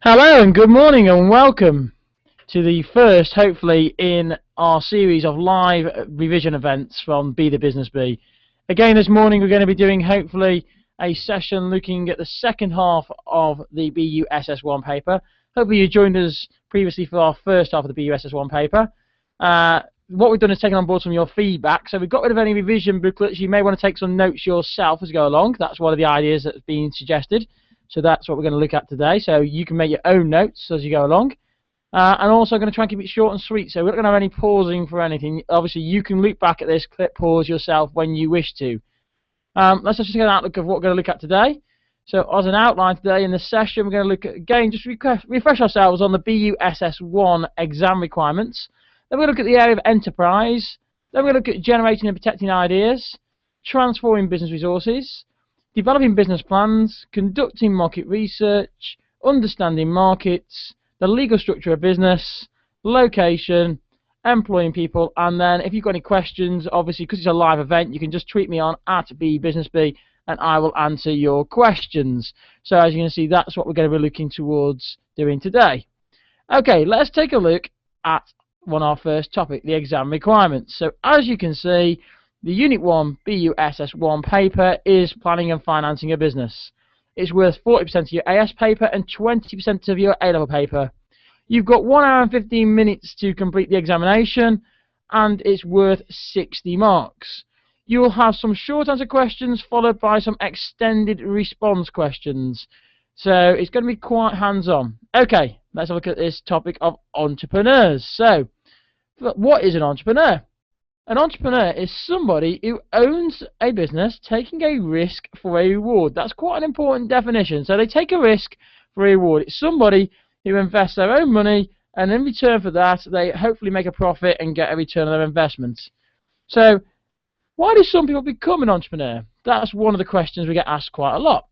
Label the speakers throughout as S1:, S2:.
S1: Hello and good morning and welcome to the first, hopefully, in our series of live revision events from Be the Business Bee. Again, this morning we're going to be doing, hopefully, a session looking at the second half of the BUSS1 paper. Hopefully you joined us previously for our first half of the BUSS1 paper. What we've done is taken on board some of your feedback. So we've got rid of any revision booklets. You may want to take some notes yourself as you go along. That's one of the ideas that's been suggested. So that's what we're going to look at today. So you can make your own notes as you go along. And also going to try and keep it short and sweet. So we're not going to have any pausing for anything. Obviously, you can look back at this, clip pause yourself when you wish to. Let's just get an outlook of what we're going to look at today. So as an outline today in the session, we're going to look at, again, just refresh ourselves on the BUSS1 exam requirements. Then we're going to look at the area of enterprise. Then we're going to look at generating and protecting ideas, transforming business resources, developing business plans, conducting market research, understanding markets, the legal structure of business, location, employing people, and then if you've got any questions, obviously because it's a live event, you can just tweet me on @BBusinessB and I will answer your questions. So as you can see, that's what we're going to be looking towards doing today. Okay, let's take a look at our first topic, the exam requirements. So as you can see, the Unit 1 BUSS1 paper is planning and financing a business. It's worth 40% of your AS paper and 20% of your A-level paper. You've got 1 hour and 15 minutes to complete the examination, and it's worth 60 marks. You will have some short answer questions followed by some extended response questions. So it's going to be quite hands-on. Okay, let's have a look at this topic of entrepreneurs. So, what is an entrepreneur? An entrepreneur is somebody who owns a business taking a risk for a reward. That's quite an important definition. So they take a risk for a reward. It's somebody who invests their own money, and in return for that, they hopefully make a profit and get a return on their investment. So why do some people become an entrepreneur? That's one of the questions we get asked quite a lot.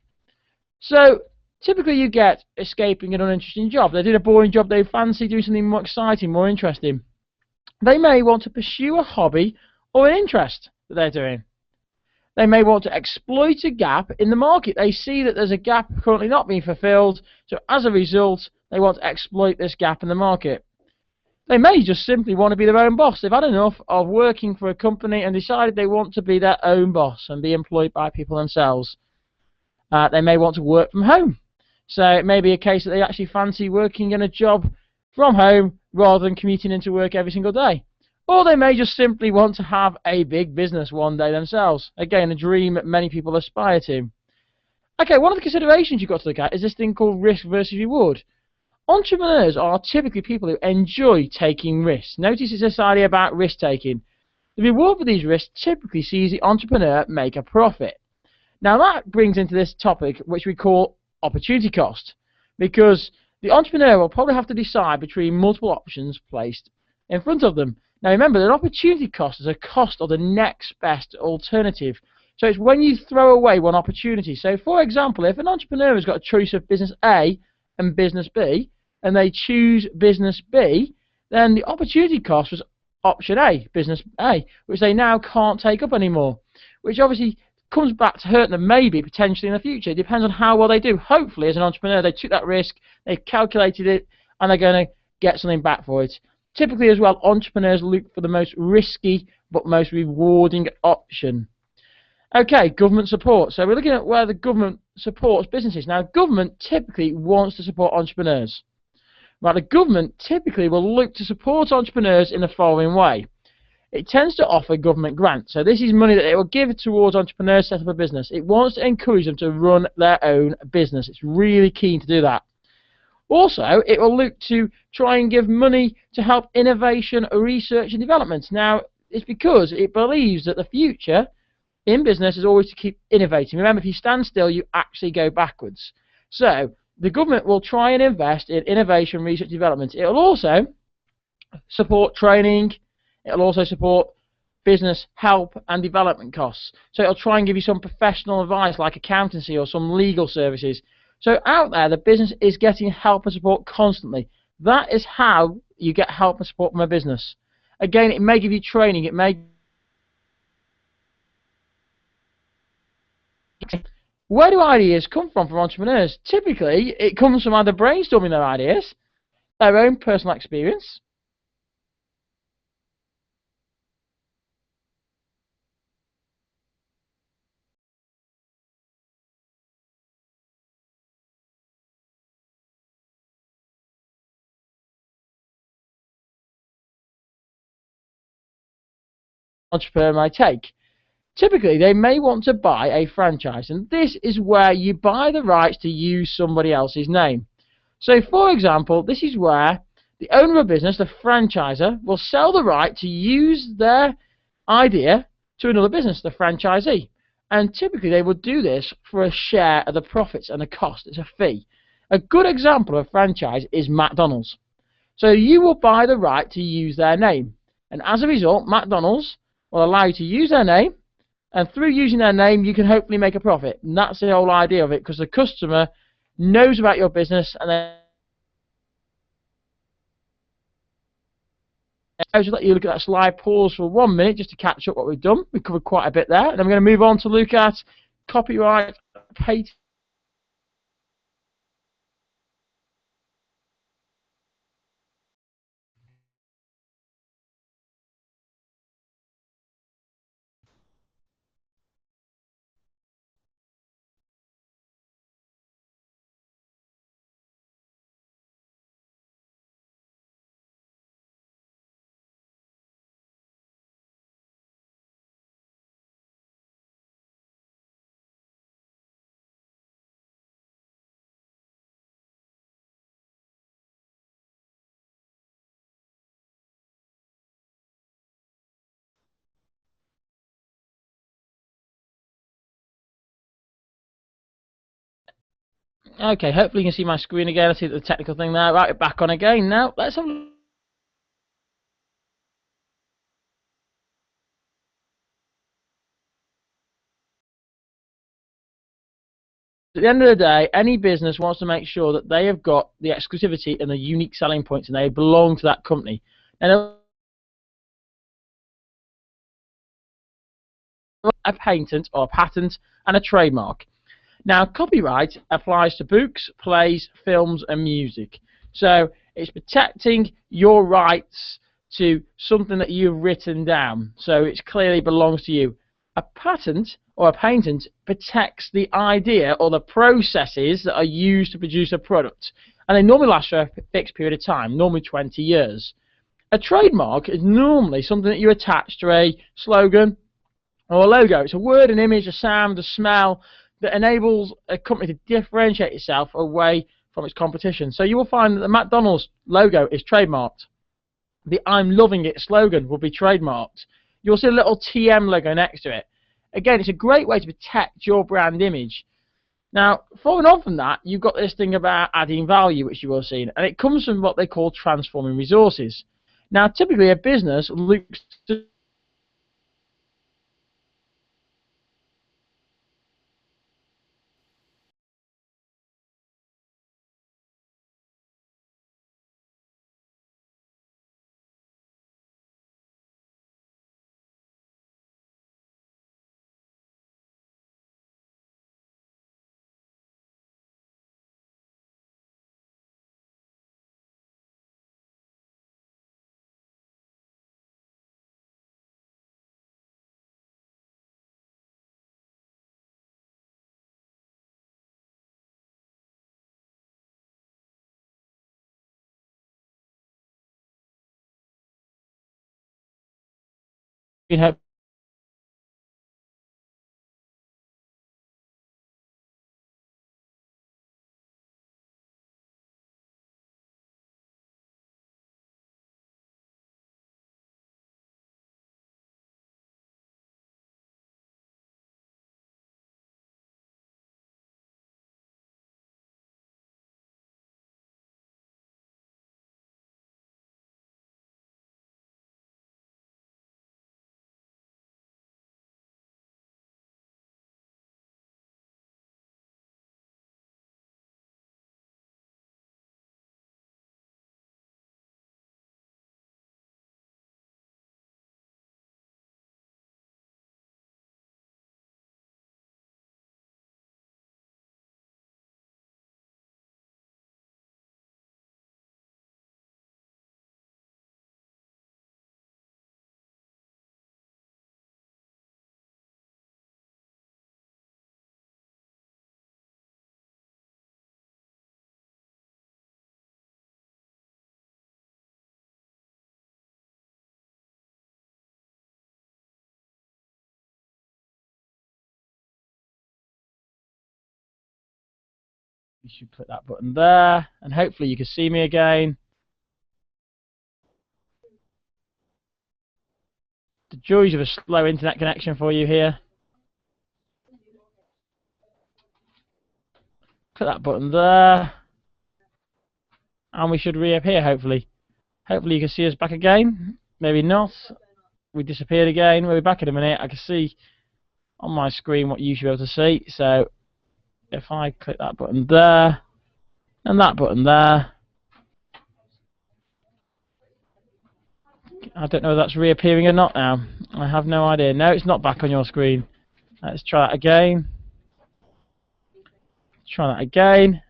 S1: So typically you get escaping an uninteresting job. They did a boring job they fancy, doing something more exciting, more interesting. They may want to pursue a hobby or an interest that they're doing. They may want to exploit a gap in the market. They see that there's a gap currently not being fulfilled, so as a result, they want to exploit this gap in the market. They may just simply want to be their own boss. They've had enough of working for a company and decided they want to be their own boss and be employed by people themselves. They may want to work from home. So it may be a case that they actually fancy working in a job from home rather than commuting into work every single day. Or they may just simply want to have a big business one day themselves. Again, a dream that many people aspire to. Okay, one of the considerations you've got to look at is this thing called risk versus reward. Entrepreneurs are typically people who enjoy taking risks. Notice it's this idea about risk taking. The reward for these risks typically sees the entrepreneur make a profit. Now that brings into this topic which we call opportunity cost, because the entrepreneur will probably have to decide between multiple options placed in front of them. Now remember, an opportunity cost is a cost of the next best alternative. So it's when you throw away one opportunity. So for example, if an entrepreneur has got a choice of business A and business B, and they choose business B, then the opportunity cost was option A, business A, which they now can't take up anymore, which obviously comes back to hurt them maybe potentially in the future. It depends on how well they do. Hopefully as an entrepreneur they took that risk, they've calculated it, and they're going to get something back for it. Typically as well, entrepreneurs look for the most risky but most rewarding option. Okay, government support. So we're looking at where the government supports businesses. Now government typically wants to support entrepreneurs. Right, the government typically will look to support entrepreneurs in the following way. It tends to offer government grants. So this is money that it will give towards entrepreneurs to set up a business. It wants to encourage them to run their own business. It's really keen to do that. Also, it will look to try and give money to help innovation, research and development. Now, it's because it believes that the future in business is always to keep innovating. Remember, if you stand still, you actually go backwards. So the government will try and invest in innovation, research and development. It will also support training. It'll also support business help and development costs. So it'll try and give you some professional advice like accountancy or some legal services. So out there, the business is getting help and support constantly. That is how you get help and support from a business. Again, it may give you training. It may Where do ideas come from entrepreneurs? Typically, it comes from either brainstorming their ideas, their own personal experience, entrepreneur may take. Typically, they may want to buy a franchise, and this is where you buy the rights to use somebody else's name. So, for example, this is where the owner of a business, the franchisor, will sell the right to use their idea to another business, the franchisee. And typically, they would do this for a share of the profits and the cost. It's a fee. A good example of a franchise is McDonald's. So you will buy the right to use their name. And as a result, McDonald's will allow you to use their name, and through using their name, you can hopefully make a profit. And that's the whole idea of it, because the customer knows about your business, and then I'll just let you look at that slide, pause for 1 minute just to catch up what we've done. We covered quite a bit there, and I'm going to move on to look at copyright, patent. Okay, hopefully you can see my screen again. I see the technical thing there. Right, back on again now. Let's have a look. At the end of the day, any business wants to make sure that they have got the exclusivity and the unique selling points, and they belong to that company. And a patent or a patent and a trademark. Now, copyright applies to books, plays, films, and music. So it's protecting your rights to something that you've written down. So it clearly belongs to you. A patent or a patent protects the idea or the processes that are used to produce a product. And they normally last for a fixed period of time, normally 20 years. A trademark is normally something that you attach to a slogan or a logo. It's a word, an image, a sound, a smell that enables a company to differentiate itself away from its competition. So you will find that the McDonald's logo is trademarked. The I'm loving it slogan will be trademarked. You'll see a little TM logo next to it. Again, it's a great way to protect your brand image. Now, following on from that, you've got this thing about adding value, which you will see, and it comes from what they call transforming resources. Now, typically a business looks to have you should click that button there, and hopefully you can see me again. The joys of a slow internet connection for you here. Click that button there, and we should reappear, hopefully. Hopefully you can see us back again. Maybe not. We disappeared again. We'll be back in a minute. I can see on my screen what you should be able to see. So if I click that button there, and that button there, I don't know if that's reappearing or not now. I have no idea. No, it's not back on your screen. Let's try that again. Try that again.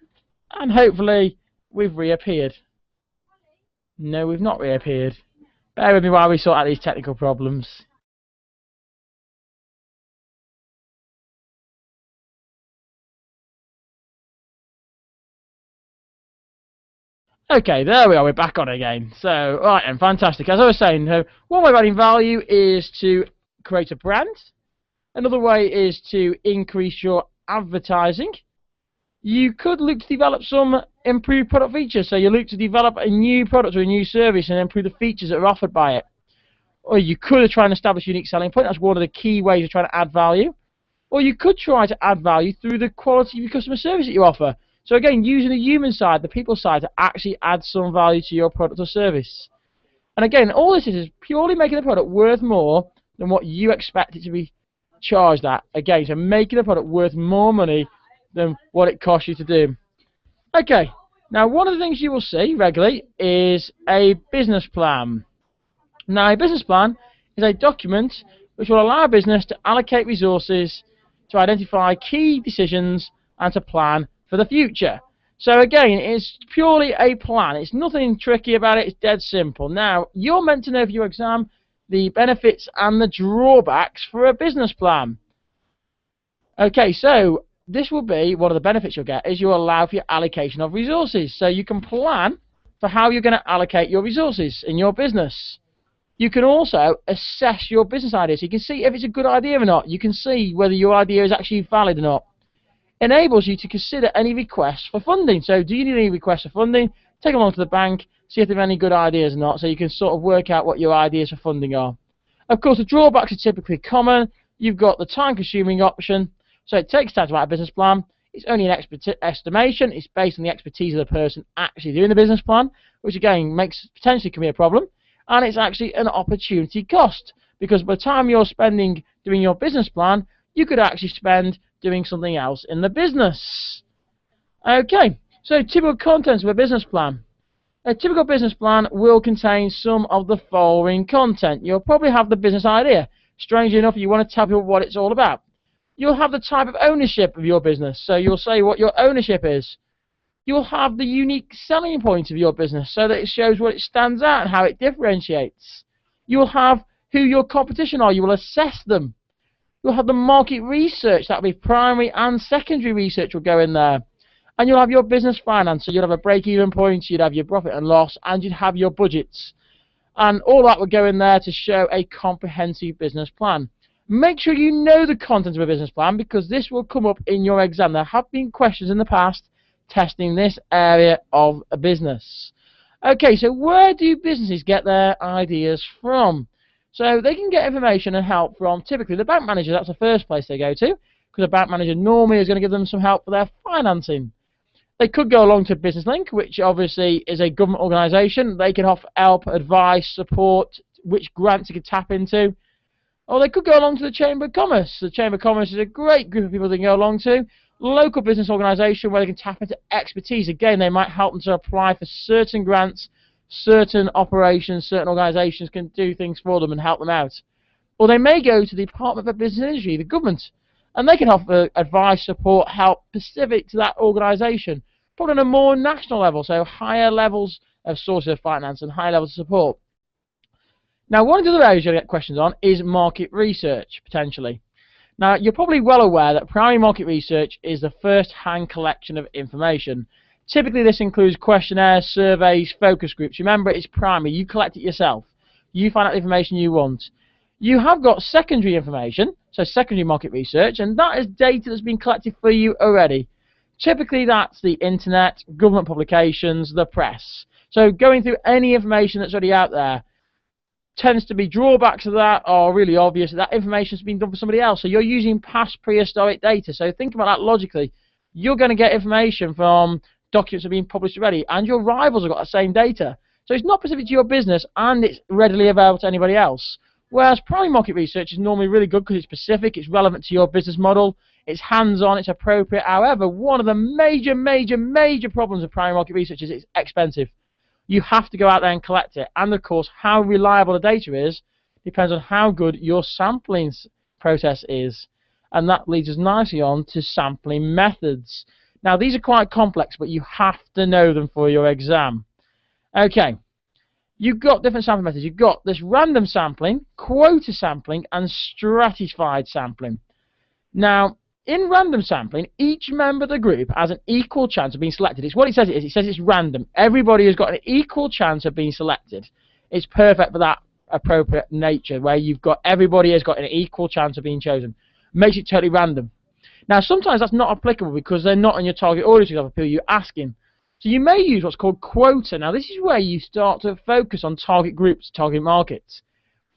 S1: And hopefully we've reappeared. No, we've not reappeared. Bear with me while we sort out these technical problems. Okay, there we are, we're back on again. So, right, and fantastic. As I was saying, one way of adding value is to create a brand. Another way is to increase your advertising. You could look to develop some improved product features. So you look to develop a new product or a new service and improve the features that are offered by it. Or you could try and establish a unique selling point. That's one of the key ways of trying to add value. Or you could try to add value through the quality of your customer service that you offer. So again, using the human side, the people side, to actually add some value to your product or service. And again, all this is purely making the product worth more than what you expect it to be charged at. Again, so making the product worth more money than what it costs you to do. Okay, now one of the things you will see regularly is a business plan. Now, a business plan is a document which will allow a business to allocate resources, to identify key decisions, and to plan for the future. So again, it's purely a plan. It's nothing tricky about it. It's dead simple. Now, you're meant to know for your exam the benefits and the drawbacks for a business plan. Okay, so this will be one of the benefits you'll get is you'll allow for your allocation of resources. So you can plan for how you're going to allocate your resources in your business. You can also assess your business idea. So you can see if it's a good idea or not. You can see whether your idea is actually valid or not. Enables you to consider any requests for funding. So do you need any requests for funding? Take them along to the bank, see if there are any good ideas or not, so you can sort of work out what your ideas for funding are. Of course, the drawbacks are typically common. You've got the time-consuming option, so it takes time to write a business plan. It's only an estimation. It's based on the expertise of the person actually doing the business plan, which again potentially can be a problem. And it's actually an opportunity cost, because by the time you're spending doing your business plan, you could actually spend doing something else in the business. Okay, so typical contents of a business plan. A typical business plan will contain some of the following content. You'll probably have the business idea. Strangely enough, you want to tell people what it's all about. You'll have the type of ownership of your business, so you'll say what your ownership is. You'll have the unique selling point of your business, so that it shows what it stands out and how it differentiates. You'll have who your competition are. You will assess them. You'll have the market research. That'll be primary and secondary research will go in there. And you'll have your business finance. So you'll have a break-even point, you'd have your profit and loss, and you'd have your budgets. And all that will go in there to show a comprehensive business plan. Make sure you know the content of a business plan, because this will come up in your exam. There have been questions in the past testing this area of a business. Okay, so where do businesses get their ideas from? So they can get information and help from typically the bank manager. That's the first place they go to, because the bank manager normally is going to give them some help for their financing. They could go along to Business Link, which obviously is a government organisation. They can offer help, advice, support, which grants you can tap into. Or they could go along to the Chamber of Commerce. The Chamber of Commerce is a great group of people they can go along to. Local business organisation where they can tap into expertise. Again, they might help them to apply for certain grants, certain operations, certain organisations can do things for them and help them out. Or they may go to the Department for Business and Industry, the government, and they can offer advice, support, help specific to that organisation, but on a more national level, so higher levels of sources of finance and higher levels of support. Now, one of the other areas you'll get questions on is market research, potentially. Now, you're probably well aware that primary market research is the first-hand collection of information. Typically, this includes questionnaires, surveys, focus groups. Remember, it's primary. You collect it yourself. You find out the information you want. You have got secondary information, so secondary market research, and that is data that's been collected for you already. Typically that's the internet, government publications, the press. So going through any information that's already out there tends to be drawbacks of that are really obvious. That information has been done for somebody else. So you're using past prehistoric data. So think about that logically. You're going to get information from documents that have been published already, and your rivals have got the same data. So it's not specific to your business, and it's readily available to anybody else. Whereas primary market research is normally really good because it's specific, it's relevant to your business model, it's hands-on, it's appropriate. However, one of the major problems of primary market research is it's expensive. You have to go out there and collect it. And of course, how reliable the data is depends on how good your sampling process is. And that leads us nicely on to sampling methods. Now, these are quite complex, but you have to know them for your exam. Okay, you've got different sampling methods. You've got this random sampling, quota sampling, and stratified sampling. Now, in random sampling, each member of the group has an equal chance of being selected. It's what it says it is. It says it's random. Everybody has got an equal chance of being selected. It's perfect for that appropriate nature, where you've got everybody has got an equal chance of being chosen. Makes it totally random. Now, sometimes that's not applicable because they're not in your target audience of people you're asking. So you may use what's called quota. Now, this is where you start to focus on target groups, target markets.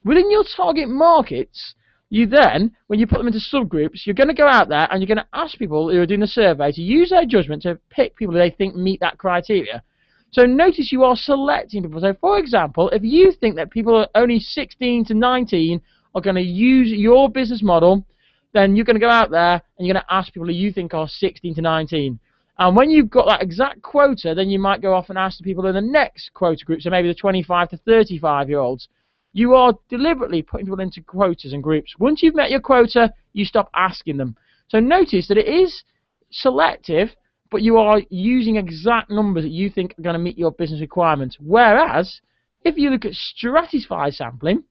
S1: Within your target markets, you then, when you put them into subgroups, you're going to go out there and you're going to ask people who are doing the survey to use their judgment to pick people they think meet that criteria. So notice you are selecting people. So for example, if you think that people are only 16 to 19 are going to use your business model, then you're going to go out there and you're going to ask people who you think are 16 to 19. And when you've got that exact quota, then you might go off and ask the people in the next quota group, so maybe the 25 to 35-year-olds. You are deliberately putting people into quotas and groups. Once you've met your quota, you stop asking them. So notice that it is selective, but you are using exact numbers that you think are going to meet your business requirements. Whereas, if you look at stratified sampling,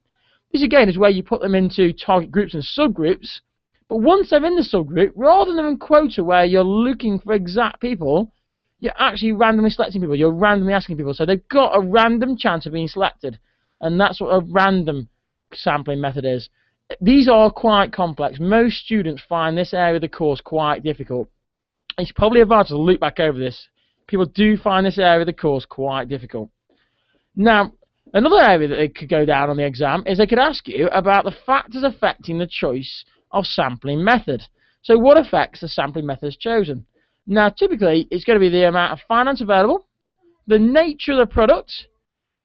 S1: this again is where you put them into target groups and subgroups. But once they're in the subgroup, rather than in quota where you're looking for exact people, you're actually randomly selecting people. You're randomly asking people. So they've got a random chance of being selected. And that's what a random sampling method is. These are quite complex. Most students find this area of the course quite difficult. It's probably advised to look back over this. People do find this area of the course quite difficult. Now, another area that they could go down on the exam is they could ask you about the factors affecting the choice of sampling method. So what affects the sampling method chosen? Now, typically, it's going to be the amount of finance available, the nature of the product,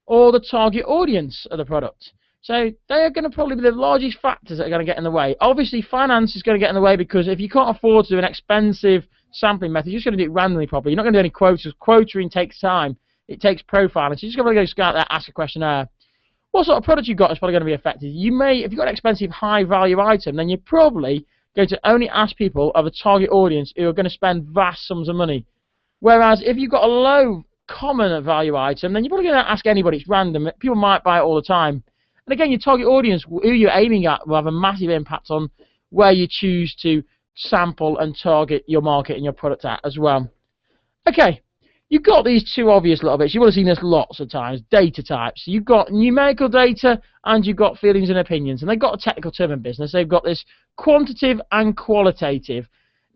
S1: or the target audience of the product. So they are going to probably be the largest factors that are going to get in the way. Obviously, finance is going to get in the way because if you can't afford to do an expensive sampling method, you're just going to do it randomly probably. You're not going to do any quotas. Quoting takes time. It takes profiling. So you're just going to go out there, ask a questionnaire. What sort of product you've got is probably going to be affected. You may, if you've got an expensive, high-value item, then you're probably going to only ask people of a target audience who are going to spend vast sums of money. Whereas if you've got a low common value item, then you're probably going to ask anybody. It's random. People might buy it all the time. And again, your target audience, who you're aiming at, will have a massive impact on where you choose to sample and target your market and your product at as well. Okay, you've got these two obvious little bits. You would have seen this lots of times. Data types. You've got numerical data and you've got feelings and opinions. And they've got a technical term in business. They've got this quantitative and qualitative.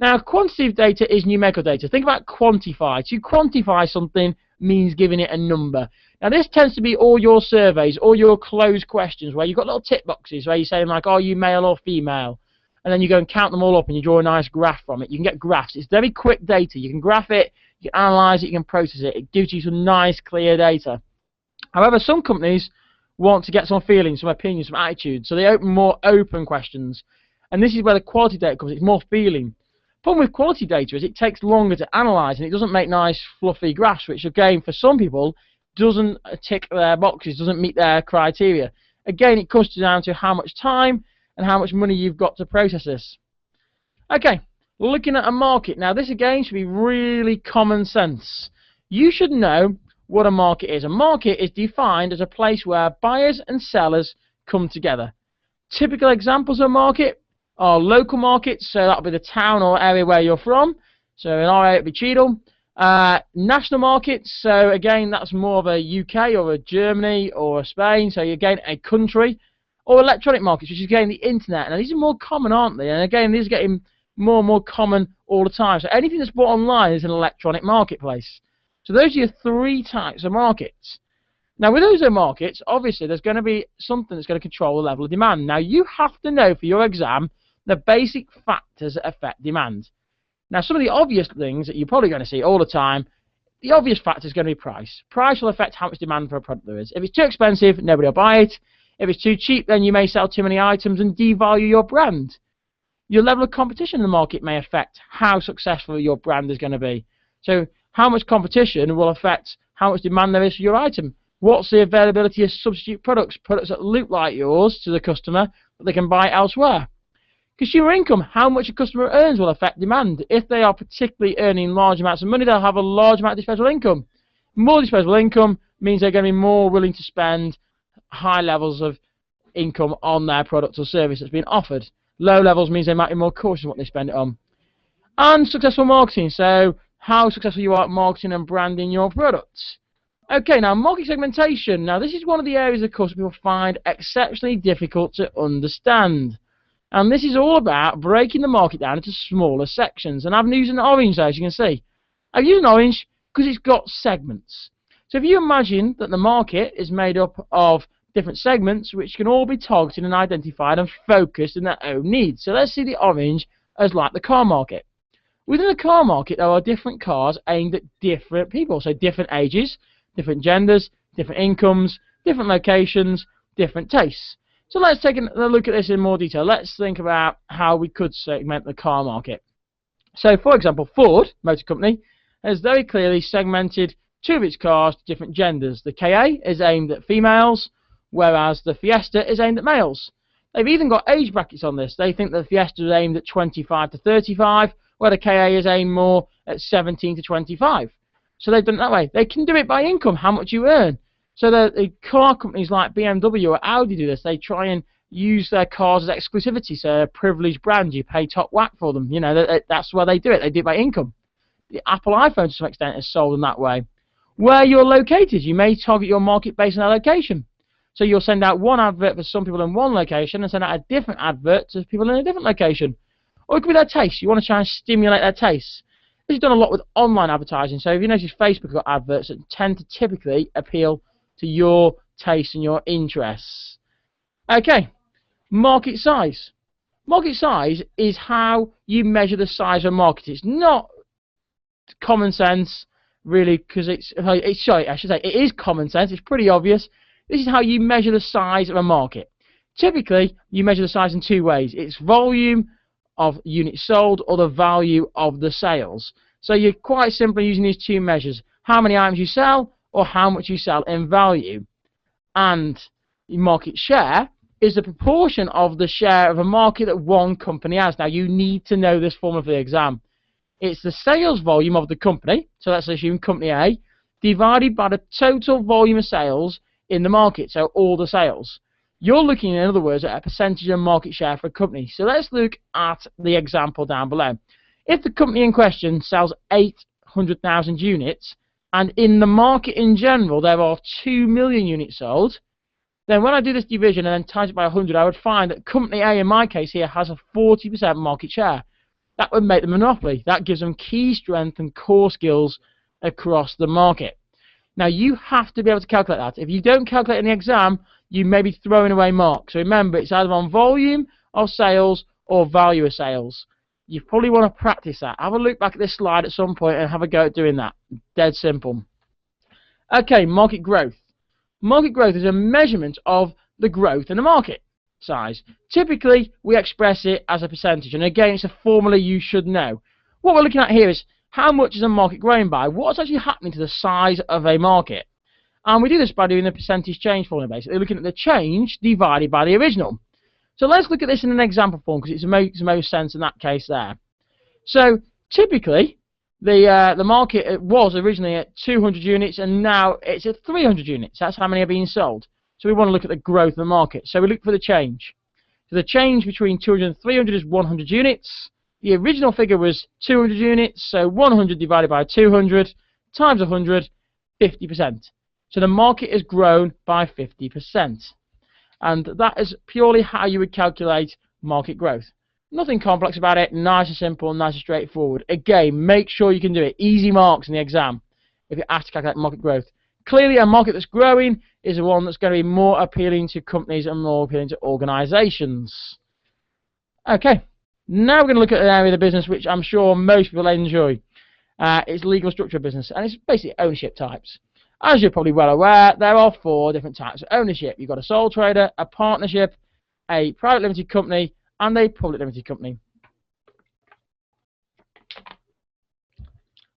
S1: Now, quantitative data is numerical data. Think about quantify. To quantify something means giving it a number. Now, this tends to be all your surveys, all your closed questions, where you've got little tick boxes where you say, like, are you male or female? And then you go and count them all up and you draw a nice graph from it. You can get graphs. It's very quick data. You can graph it, you can analyze it, you can process it. It gives you some nice, clear data. However, some companies want to get some feelings, some opinions, some attitudes, so they open more open questions. And this is where the quality data comes. It's more feeling. The problem with quality data is it takes longer to analyze and it doesn't make nice fluffy graphs, which again for some people doesn't tick their boxes, doesn't meet their criteria. Again, it comes down to how much time and how much money you've got to process this. Okay, looking at a market. Now this again should be really common sense. You should know what a market is. A market is defined as a place where buyers and sellers come together. Typical examples of a market are local markets, so that'll be the town or area where you're from. So in our area it'll be Cheadle. National markets, so again that's more of a UK or a Germany or a Spain, so again a country. Or electronic markets, which is again the internet. Now these are more common, aren't they? And again, these are getting more and more common all the time. So anything that's bought online is an electronic marketplace. So those are your three types of markets. Now, with those markets, obviously, there's going to be something that's going to control the level of demand. Now, you have to know for your exam the basic factors that affect demand. Now, some of the obvious things that you're probably going to see all the time, the obvious factor is going to be price. Price will affect how much demand for a product there is. If it's too expensive, nobody will buy it. If it's too cheap, then you may sell too many items and devalue your brand. Your level of competition in the market may affect how successful your brand is going to be. So how much competition will affect how much demand there is for your item. What's the availability of substitute products, products that look like yours to the customer that they can buy elsewhere? Consumer income, how much a customer earns will affect demand. If they are particularly earning large amounts of money, they'll have a large amount of disposable income. More disposable income means they're going to be more willing to spend high levels of income on their product or service that's being offered. Low levels means they might be more cautious in what they spend it on. And successful marketing, so how successful you are at marketing and branding your products. Okay, now market segmentation. Now this is one of the areas, of course, people find exceptionally difficult to understand. And this is all about breaking the market down into smaller sections. And I've used an orange there, as you can see. I've used an orange because it's got segments. So if you imagine that the market is made up of different segments which can all be targeted and identified and focused in their own needs. So let's see the orange as like the car market. Within the car market, there are different cars aimed at different people. So different ages, different genders, different incomes, different locations, different tastes. So let's take a look at this in more detail. Let's think about how we could segment the car market. So, for example, Ford Motor Company has very clearly segmented two of its cars to different genders. The KA is aimed at females, whereas the Fiesta is aimed at males. They've even got age brackets on this. They think the Fiesta is aimed at 25 to 35, where the KA is aimed more at 17 to 25. So they've done it that way. They can do it by income, how much you earn. So the car companies like BMW or Audi do this. They try and use their cars as exclusivity, so a privileged brand. You pay top whack for them. You know, that's where they do it. They do it by income. The Apple iPhone, to some extent, is sold in that way. Where you're located, you may target your market based on their location. So you'll send out one advert for some people in one location and send out a different advert to people in a different location. Or it could be their taste. You want to try and stimulate their taste. This is done a lot with online advertising. So if you notice, Facebook got adverts that tend to typically appeal to your taste and your interests. Okay, market size. Market size is how you measure the size of a market. It's not common sense, really, because sorry, I should say it is common sense. It's pretty obvious. This is how you measure the size of a market. Typically, you measure the size in two ways. It's volume of units sold or the value of the sales. So you're quite simply using these two measures. How many items you sell or how much you sell in value. And market share is the proportion of the share of a market that one company has. Now, you need to know this formula for the exam. It's the sales volume of the company, so let's assume company A, divided by the total volume of sales in the market, so all the sales. You're looking, in other words, at a percentage of market share for a company. So let's look at the example down below. If the company in question sells 800,000 units, and in the market in general there are 2 million units sold, then when I do this division and then times it by 100, I would find that company A, in my case here, has a 40% market share. That would make them a monopoly. That gives them key strength and core skills across the market. Now, you have to be able to calculate that. If you don't calculate in the exam, you may be throwing away marks. So remember, it's either on volume of sales or value of sales. You probably want to practice that. Have a look back at this slide at some point and have a go at doing that. Dead simple. Okay, market growth. Market growth is a measurement of the growth in the market size. Typically, we express it as a percentage. And again, it's a formula you should know. What we're looking at here is how much is a market growing by? What's actually happening to the size of a market? And we do this by doing the percentage change formula, basically looking at the change divided by the original. So let's look at this in an example form because it makes the most sense in that case there. So typically, the market was originally at 200 units and now it's at 300 units. That's how many are being sold. So we want to look at the growth of the market. So we look for the change. So the change between 200 and 300 is 100 units. The original figure was 200 units, so 100 divided by 200 times 100, 50%. So the market has grown by 50%. And that is purely how you would calculate market growth. Nothing complex about it, nice and simple, nice and straightforward. Again, make sure you can do it. Easy marks in the exam if you ask to calculate market growth. Clearly, a market that's growing is the one that's going to be more appealing to companies and more appealing to organisations. Okay, now we're going to look at an area of the business which I'm sure most people enjoy. It's legal structure of business, and it's basically ownership types. As you're probably well aware, there are 4 different types of ownership. You've got a sole trader, a partnership, a private limited company, and a public limited company.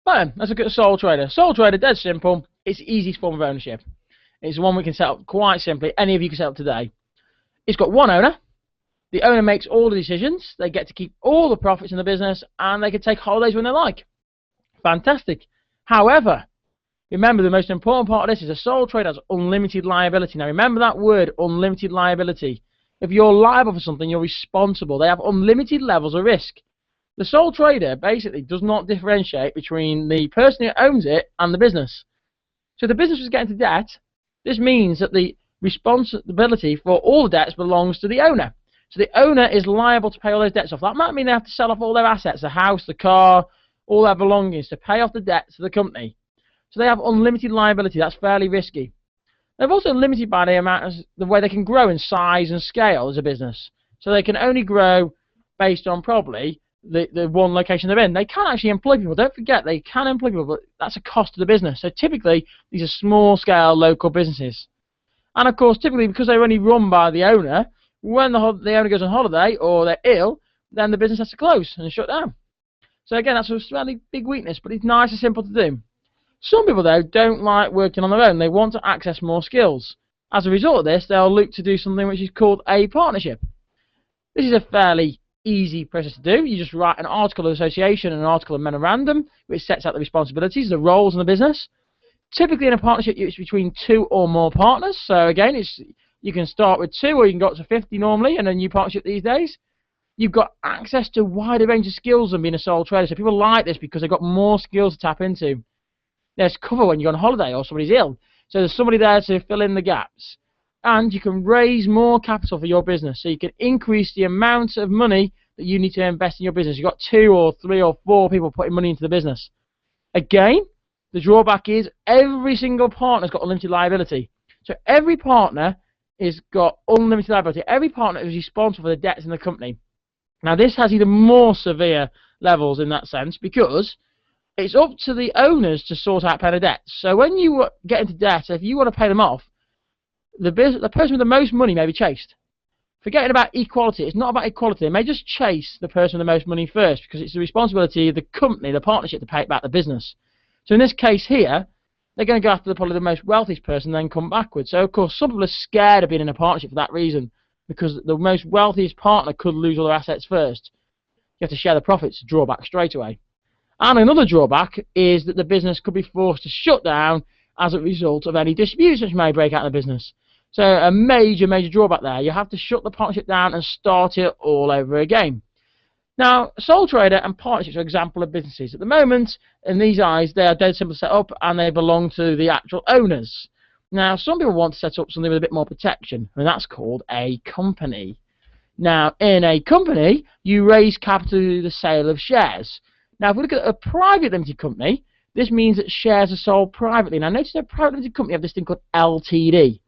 S1: Right then, let's look at a sole trader. Sole trader, dead simple. It's the easiest form of ownership. It's the one we can set up quite simply. Any of you can set up today. It's got one owner. The owner makes all the decisions. They get to keep all the profits in the business, and they can take holidays when they like. Fantastic. However, remember the most important part of this is a sole trader has unlimited liability. Now remember that word, unlimited liability. If you're liable for something, you're responsible. They have unlimited levels of risk. The sole trader basically does not differentiate between the person who owns it and the business. So if the business was getting into debt, this means that the responsibility for all the debts belongs to the owner. So the owner is liable to pay all those debts off. That might mean they have to sell off all their assets, the house, the car, all their belongings to pay off the debts to the company. So they have unlimited liability. That's fairly risky. They're also limited by the way they can grow in size and scale as a business. So they can only grow based on probably the one location they're in. They can actually employ people. Don't forget, they can employ people, but that's a cost to the business. So typically, these are small-scale local businesses. And of course, typically, because they're only run by the owner, when the owner goes on holiday or they're ill, then the business has to close and shut down. So again, that's a fairly big weakness, but it's nice and simple to do. Some people, though, don't like working on their own. They want to access more skills. As a result of this, they'll look to do something which is called a partnership. This is a fairly easy process to do. You just write an article of association and an article of memorandum, which sets out the responsibilities, the roles in the business. Typically, in a partnership, it's between 2 or more partners. So again, you can start with 2, or you can go up to 50 normally in a new partnership these days. You've got access to a wider range of skills than being a sole trader. So people like this because they've got more skills to tap into. There's cover when you're on holiday or somebody's ill. So there's somebody there to fill in the gaps. And you can raise more capital for your business. So you can increase the amount of money that you need to invest in your business. You've got 2 or 3 or 4 people putting money into the business. Again, the drawback is every single partner's got unlimited liability. So every partner has got unlimited liability. Every partner is responsible for the debts in the company. Now this has even more severe levels in that sense because it's up to the owners to sort out paying the debts. So when you get into debt, if you want to pay them off, the person with the most money may be chased. Forgetting about equality, it's not about equality. They may just chase the person with the most money first because it's the responsibility of the company, the partnership, to pay it back the business. So in this case here, they're going to go after probably the most wealthiest person and then come backwards. So of course some people are scared of being in a partnership for that reason because the most wealthiest partner could lose all their assets first. You have to share the profits to draw back straight away. And another drawback is that the business could be forced to shut down as a result of any disputes which may break out in the business. So a major drawback there. You have to shut the partnership down and start it all over again. Now, sole trader and partnerships are an example of businesses. At the moment, in these eyes, they are dead simple to set up and they belong to the actual owners. Now, some people want to set up something with a bit more protection, and that's called a company. Now, in a company, you raise capital through the sale of shares. Now, if we look at a private limited company, this means that shares are sold privately. Now, notice that a private limited company have this thing called LTD.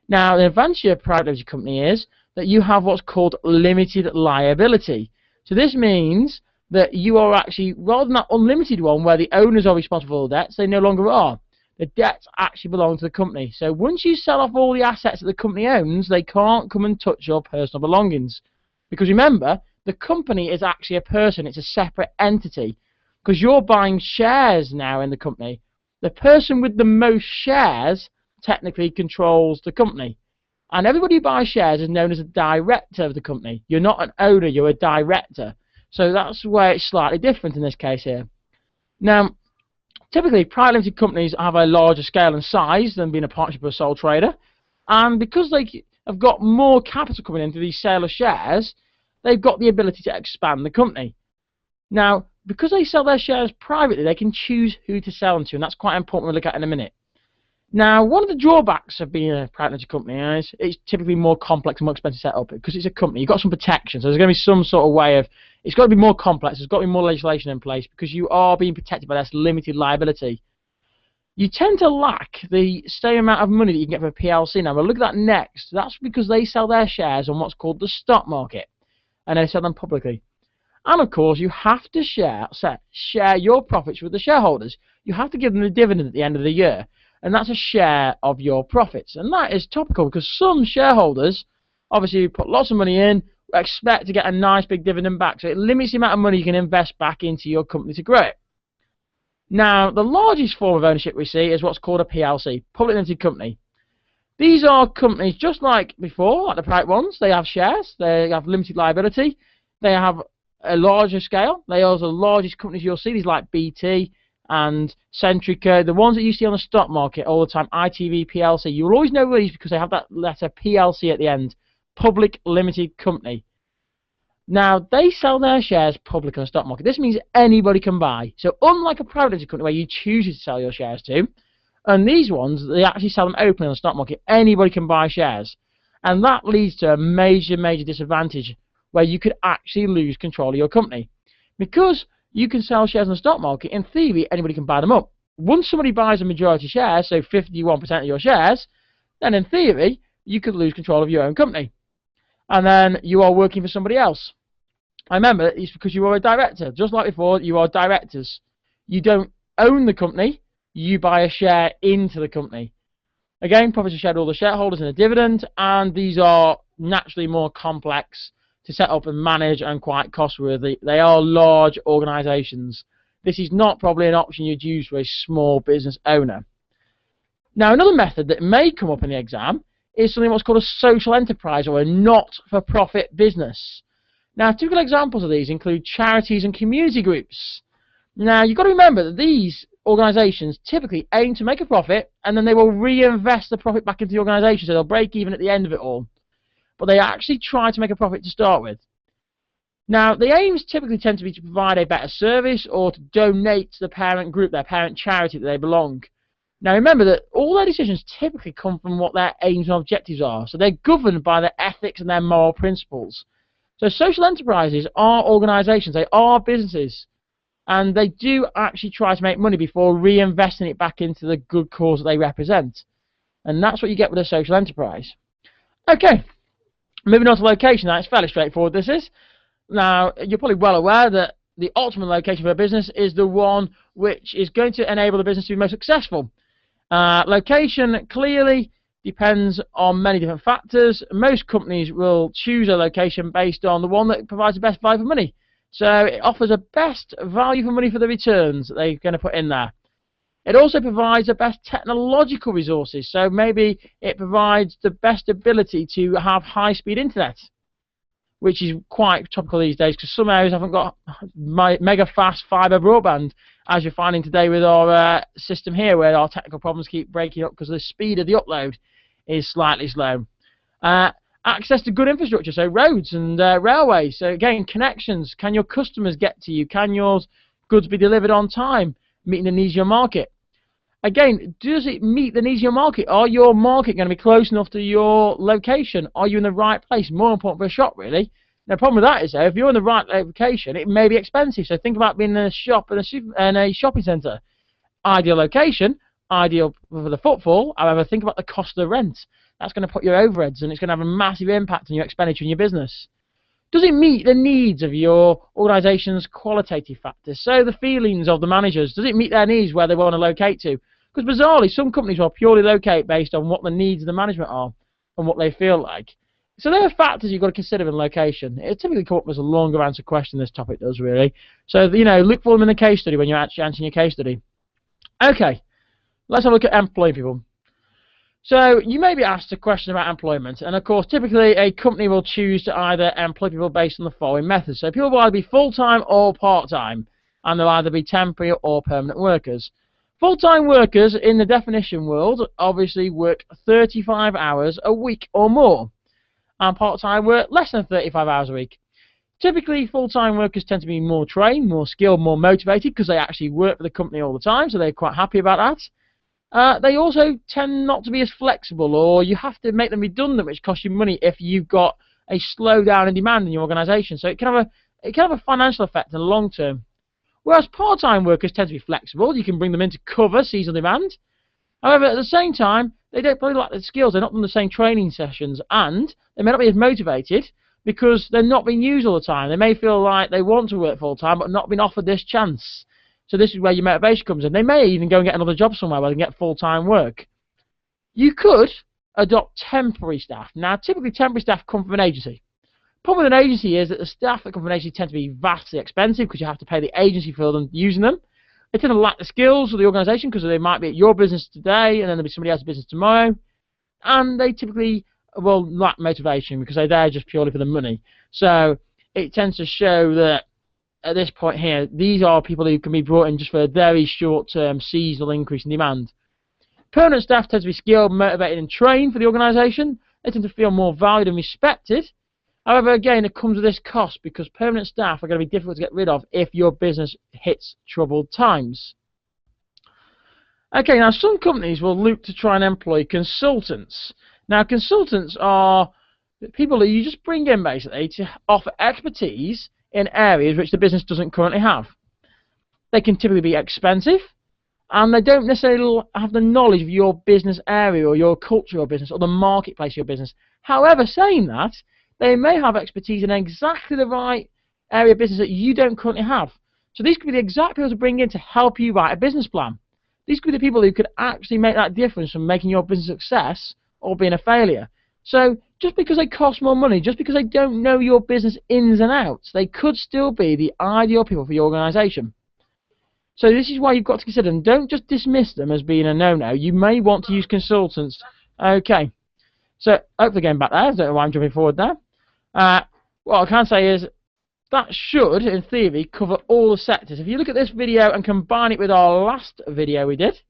S1: Now, the advantage of a private limited company is that you have what's called limited liability. So this means that you are actually, rather than that unlimited one where the owners are responsible for all the debts, they no longer are. The debts actually belong to the company. So once you sell off all the assets that the company owns, they can't come and touch your personal belongings. Because remember, the company is actually a person. It's a separate entity. Because you're buying shares now in the company. The person with the most shares technically controls the company. And everybody who buys shares is known as a director of the company. You're not an owner, you're a director. So that's where it's slightly different in this case here. Now, typically, private limited companies have a larger scale and size than being a partnership or a sole trader. And because they have got more capital coming into these sale of shares, they've got the ability to expand the company. Now, because they sell their shares privately, they can choose who to sell them to, and that's quite important we'll look at in a minute. Now, one of the drawbacks of being a private limited company is it's typically more complex and more expensive to set up because it's a company. You've got some protection, so there's going to be some sort of way of, it's got to be more complex, there's got to be more legislation in place because you are being protected by this limited liability. You tend to lack the same amount of money that you can get from a PLC. Now, we'll look at that next. That's because they sell their shares on what's called the stock market, and they sell them publicly. And of course, you have to share your profits with the shareholders. You have to give them the dividend at the end of the year, and that's a share of your profits. And that is topical because some shareholders, obviously, put lots of money in, expect to get a nice big dividend back. So it limits the amount of money you can invest back into your company to grow it. Now, the largest form of ownership we see is what's called a PLC, Public Limited Company. These are companies just like before, like the private ones. They have shares, they have limited liability, they have a larger scale. They are the largest companies you'll see, these like BT and Centrica, the ones that you see on the stock market all the time, ITV, PLC. You will always know these because they have that letter PLC at the end, Public Limited Company. Now, they sell their shares publicly on the stock market. This means anybody can buy. So unlike a private limited company where you choose to sell your shares to, and these ones, they actually sell them openly on the stock market. Anybody can buy shares. And that leads to a major, major disadvantage where you could actually lose control of your company. Because you can sell shares on the stock market, in theory, anybody can buy them up. Once somebody buys a majority share, so 51% of your shares, then in theory, you could lose control of your own company. And then you are working for somebody else. I remember it's because you are a director. Just like before, you are directors. You don't own the company, you buy a share into the company. Again, profits are shared with all the shareholders in a dividend, and these are naturally more complex to set up and manage and quite cost-worthy. They are large organisations. This is not probably an option you'd use for a small business owner. Now, another method that may come up in the exam is something what's called a social enterprise or a not-for-profit business. Now, typical examples of these include charities and community groups. Now, you've got to remember that these organisations typically aim to make a profit, and then they will reinvest the profit back into the organisation, so they'll break even at the end of it all. But they actually try to make a profit to start with. Now, the aims typically tend to be to provide a better service or to donate to the parent group, their parent charity that they belong. Now, remember that all their decisions typically come from what their aims and objectives are, so they're governed by their ethics and their moral principles. So social enterprises are organisations, they are businesses, and they do actually try to make money before reinvesting it back into the good cause that they represent. And that's what you get with a social enterprise. Okay, moving on to location. Now, it's fairly straightforward, this is. Now, you're probably well aware that the optimum location for a business is the one which is going to enable the business to be most successful. Location clearly depends on many different factors. Most companies will choose a location based on the one that provides the best value for money. So it offers a best value for money for the returns that they're going to put in there. It also provides the best technological resources. So maybe it provides the best ability to have high-speed internet, which is quite topical these days because some areas haven't got mega fast fibre broadband, as you're finding today with our system here, where our technical problems keep breaking up because the speed of the upload is slightly slow. Access to good infrastructure, so roads and railways. So again, connections. Can your customers get to you? Can your goods be delivered on time, meeting the needs of your market? Again, does it meet the needs of your market? Are your market going to be close enough to your location? Are you in the right place? More important for a shop, really. Now, the problem with that is, though, if you're in the right location, it may be expensive. So think about being in a shop and a shopping centre. Ideal location, ideal for the footfall. However, think about the cost of the rent. That's going to put your overheads, and it's going to have a massive impact on your expenditure in your business. Does it meet the needs of your organisation's qualitative factors? So the feelings of the managers, does it meet their needs where they want to locate to? Because bizarrely, some companies will purely locate based on what the needs of the management are and what they feel like. So there are factors you've got to consider in location. It typically comes up as a longer answer question, this topic does really. So, you know, look for them in the case study when you're actually answering your case study. Okay, let's have a look at employing people. So you may be asked a question about employment, and of course typically a company will choose to either employ people based on the following methods. So people will either be full-time or part-time, and they'll either be temporary or permanent workers. Full-time workers in the definition world obviously work 35 hours a week or more, and part-time work less than 35 hours a week. Typically full-time workers tend to be more trained, more skilled, more motivated because they actually work for the company all the time, so they're quite happy about that. They also tend not to be as flexible, or you have to make them redundant, which costs you money if you've got a slowdown in demand in your organisation. So it can have a financial effect in the long term. Whereas part-time workers tend to be flexible. You can bring them in to cover seasonal demand. However, at the same time, they don't probably lack the skills. They're not on the same training sessions, and they may not be as motivated because they're not being used all the time. They may feel like they want to work full-time but not been offered this chance. So this is where your motivation comes in. They may even go and get another job somewhere where they can get full-time work. You could adopt temporary staff. Now, typically temporary staff come from an agency. The problem with an agency is that the staff that come from an agency tend to be vastly expensive because you have to pay the agency for them using them. They tend to lack the skills of the organisation because they might be at your business today and then there'll be somebody else's business tomorrow. And they typically will lack motivation because they're there just purely for the money. So it tends to show that at this point here, these are people who can be brought in just for a very short-term seasonal increase in demand. Permanent staff tend to be skilled, motivated and trained for the organisation. They tend to feel more valued and respected. However, again, it comes with this cost because permanent staff are going to be difficult to get rid of if your business hits troubled times. Okay, now some companies will look to try and employ consultants. Now, consultants are people that you just bring in basically to offer expertise in areas which the business doesn't currently have. They can typically be expensive, and they don't necessarily have the knowledge of your business area or your culture of business or the marketplace of your business. However, saying that, they may have expertise in exactly the right area of business that you don't currently have. So these could be the exact people to bring in to help you write a business plan. These could be the people who could actually make that difference from making your business a success or being a failure. So just because they cost more money, just because they don't know your business ins and outs, they could still be the ideal people for your organisation. So this is why you've got to consider them. Don't just dismiss them as being a no-no. You may want to use consultants. Okay. So hopefully getting back there. I don't know why I'm jumping forward there. What I can say is that should, in theory, cover all the sectors. If you look at this video and combine it with our last video we did,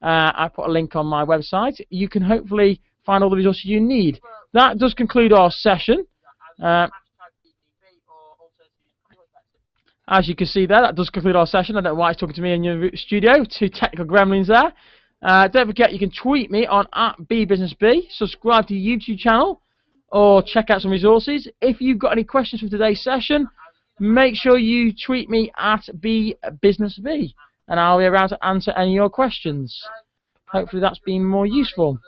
S1: I put a link on my website, you can hopefully find all the resources you need. That does conclude our session. As you can see there, that does conclude our session. I don't know why it's talking to me in your studio. Two technical gremlins there. Don't forget you can tweet me on @bbusinessb, subscribe to the YouTube channel, or check out some resources. If you've got any questions for today's session, make sure you tweet me @bbusinessb, and I'll be around to answer any of your questions. Hopefully that's been more useful.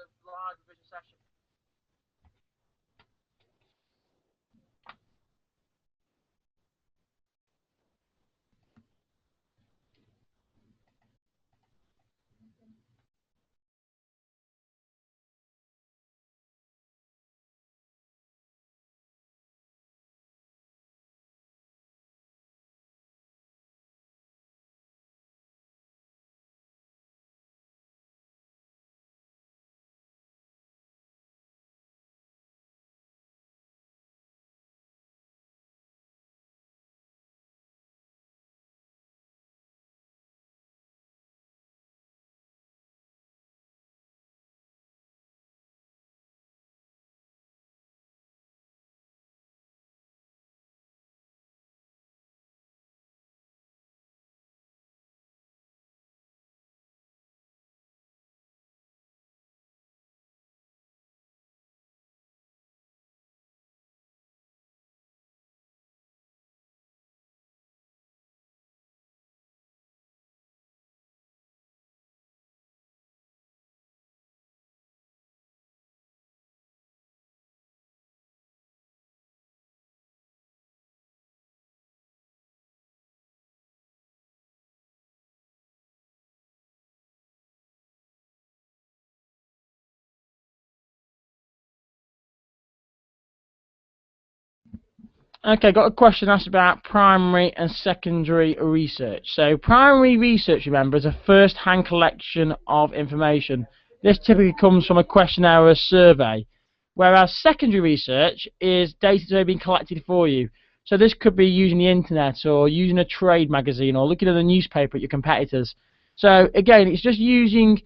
S1: Okay, got a question asked about primary and secondary research. So primary research, remember, is a first-hand collection of information. This typically comes from a questionnaire or a survey, whereas secondary research is data that's been collected for you. So this could be using the internet or using a trade magazine or looking at the newspaper at your competitors. So again, it's just using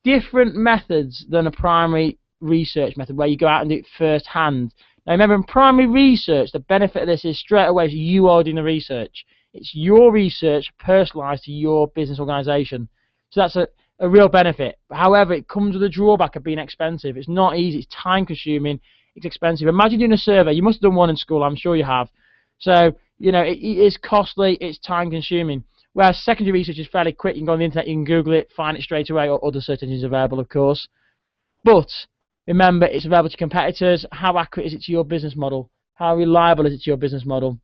S1: different methods than a primary research method where you go out and do it first-hand. Now remember, in primary research, the benefit of this is straight away you are doing the research. It's your research personalised to your business organisation. So that's a real benefit. However, it comes with a drawback of being expensive. It's not easy. It's time consuming. It's expensive. Imagine doing a survey. You must have done one in school. I'm sure you have. So, you know, it is costly. It's time consuming. Whereas secondary research is fairly quick. You can go on the internet, you can Google it, find it straight away, or other search engines available, of course. But remember, it's available to competitors. How accurate is it to your business model? How reliable is it to your business model?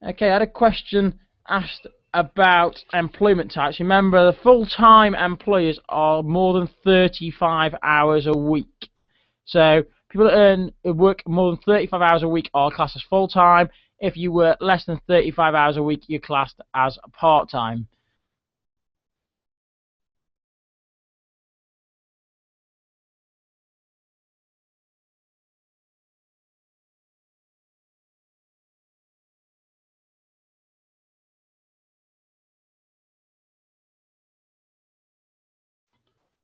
S1: Okay, I had a question asked about employment types. Remember, the full-time employers are more than 35 hours a week. So people that work more than 35 hours a week are classed as full-time. If you work less than 35 hours a week, you're classed as part-time.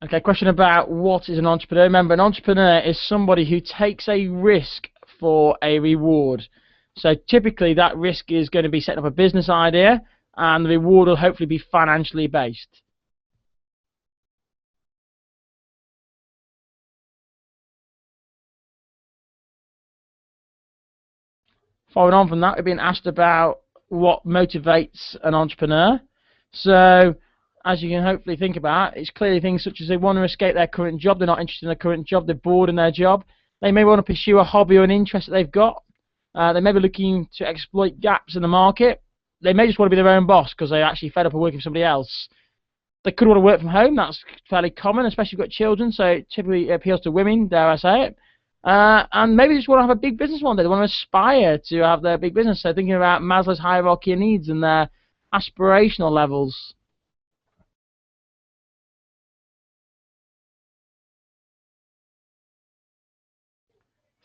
S1: Okay, question about what is an entrepreneur. Remember, an entrepreneur is somebody who takes a risk for a reward. So typically that risk is going to be setting up a business idea, and the reward will hopefully be financially based. Following on from that, we've been asked about what motivates an entrepreneur. So, as you can hopefully think about, it's clearly things such as they want to escape their current job, they're not interested in their current job, they're bored in their job. They may want to pursue a hobby or an interest that they've got. They may be looking to exploit gaps in the market. They may just want to be their own boss because they're actually fed up of working for somebody else. They could want to work from home. That's fairly common, especially if you've got children, so it typically appeals to women, dare I say it. And maybe they just want to have a big business one day. They want to aspire to have their big business. So thinking about Maslow's hierarchy of needs and their aspirational levels.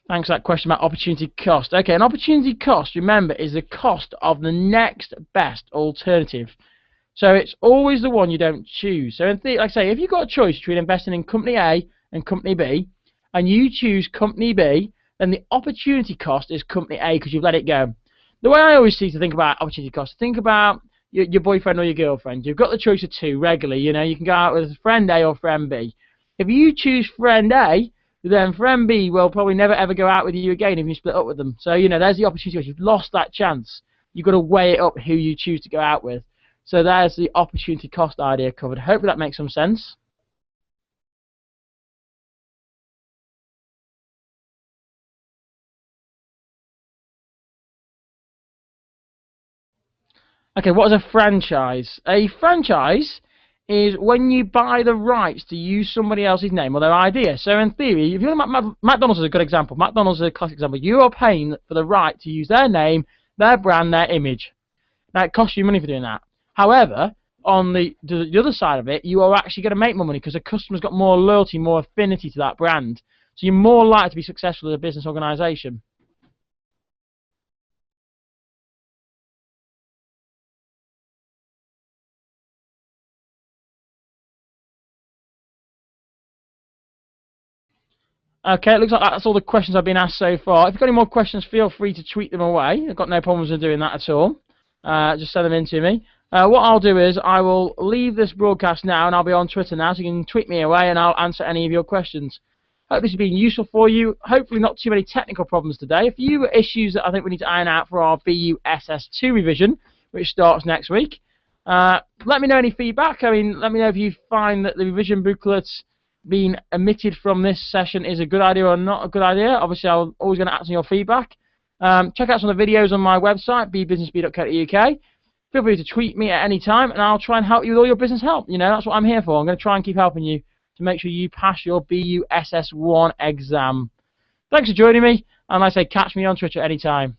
S1: Thanks for that question about opportunity cost. Okay, an opportunity cost, remember, is the cost of the next best alternative. So it's always the one you don't choose. So like I say, if you've got a choice between investing in company A and company B, and you choose company B, then the opportunity cost is company A because you've let it go. The way I always see to think about opportunity cost, think about your boyfriend or your girlfriend. You've got the choice of two regularly. You know, you can go out with friend A or friend B. If you choose friend A, then friend B will probably never ever go out with you again if you split up with them. So, you know, there's the opportunity. You've lost that chance. You've got to weigh it up who you choose to go out with. So there's the opportunity cost idea covered. Hopefully that makes some sense. Okay, what is a franchise? A franchise is when you buy the rights to use somebody else's name or their idea. So in theory, if you look at McDonald's is a good example. McDonald's is a classic example. You are paying for the right to use their name, their brand, their image. Now, it costs you money for doing that. However, on the other side of it, you are actually going to make more money because the customer's got more loyalty, more affinity to that brand. So you're more likely to be successful as a business organisation. Okay, it looks like that's all the questions I've been asked so far. If you've got any more questions, feel free to tweet them away. I've got no problems with doing that at all. Just send them in to me. What I'll do is I will leave this broadcast now and I'll be on Twitter now, so you can tweet me away and I'll answer any of your questions. Hope this has been useful for you. Hopefully not too many technical problems today. A few issues that I think we need to iron out for our BUSS2 revision, which starts next week. Let me know any feedback. I mean, let me know if you find that the revision booklets being omitted from this session is a good idea or not a good idea. Obviously, I'm always going to act on your feedback. Check out some of the videos on my website, bbusinessb.co.uk. Feel free to tweet me at any time, and I'll try and help you with all your business help. You know, that's what I'm here for. I'm going to try and keep helping you to make sure you pass your BUSS1 exam. Thanks for joining me, and like I say, catch me on Twitter anytime.